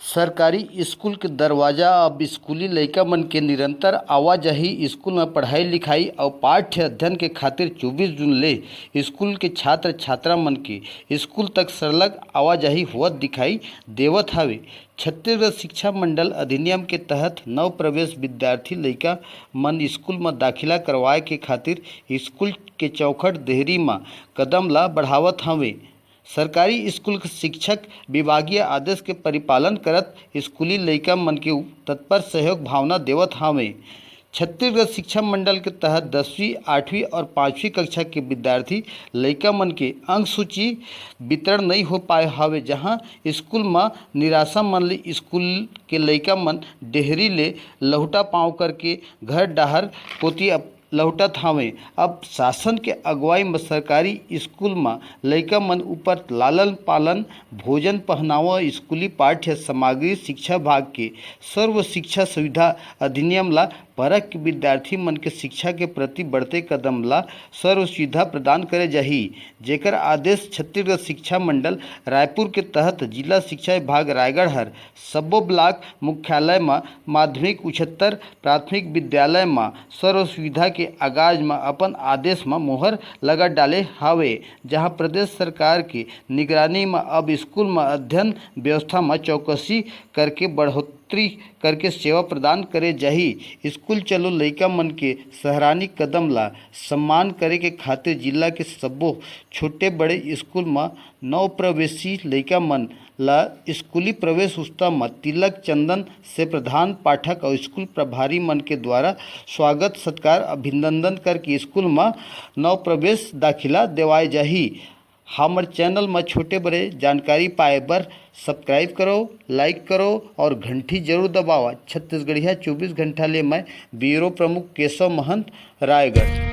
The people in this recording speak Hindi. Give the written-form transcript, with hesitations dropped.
सरकारी स्कूल के दरवाजा अब स्कूली लइका मन के निरंतर आवाजाही स्कूल में पढ़ाई लिखाई और पाठ्य अध्ययन के खातिर 24 जून ले स्कूल के छात्र छात्रा मन के स्कूल तक सरलग आवाजाही होवत दिखाई देवत हवे। छत्तीसगढ़ शिक्षा मंडल अधिनियम के तहत नव प्रवेश विद्यार्थी लइका मन स्कूल में दाखिला करवाए के खातिर स्कूल के चौखट देहरी में कदम ला बढ़ावत हवे। सरकारी स्कूल के शिक्षक विभागीय आदेश के परिपालन करत स्कूली लइका मन के तत्पर सहयोग भावना देवत हवे। छत्तीसगढ़ शिक्षा मंडल के तहत 10वीं 8वीं और 5वीं कक्षा के विद्यार्थी लइका मन के अंक सूची वितरण नहीं हो पाए हवे, जहां स्कूल में निराशा मन ले स्कूल के लइका मन डेहरी ले लहुटा पाँव करके घर डाहर कोती लौटत हवे। अब शासन के अगुवाई में सरकारी स्कूल में लइका मन ऊपर लालन पालन भोजन पहनावा स्कूली पाठ्य सामग्री शिक्षा भाग के सर्व शिक्षा सुविधा अधिनियम ला परख के विद्यार्थी मन के शिक्षा के प्रति बढ़ते कदम ला सर्व सुविधा प्रदान करे जाही, जेकर आदेश छत्तीसगढ़ शिक्षा मंडल रायपुर के तहत जिला शिक्षा विभाग रायगढ़ हर सब्बो ब्लॉक मुख्यालय में माध्यमिक उच्चतर प्राथमिक विद्यालय में सर्व सुविधा के आगाज में अपन आदेश में मोहर लगा डाले हावे, जहां प्रदेश सरकार की निगरानी में अब स्कूल में अध्ययन व्यवस्था में चौकसी करके बढ़ोतरी करके सेवा प्रदान करे जाही। स्कूल चलो लइका मन के सराहनीय कदम ला सम्मान करे के खातिर जिला के सब्बो छोटे बड़े स्कूल में नव प्रवेशी लइका मन ला स्कूली प्रवेश उत्सव में तिलक चंदन से प्रधान पाठक और स्कूल प्रभारी मन के द्वारा स्वागत सत्कार अभिनंदन करके स्कूल में नव प्रवेश दाखिला देवाए जाही। हमर चैनल में छोटे बड़े जानकारी पाए बर सब्सक्राइब करो, लाइक करो और घंटी जरूर दबावा। छत्तीसगढ़िया 24 घंटा ले मैं ब्यूरो प्रमुख केशव महंत, रायगढ़।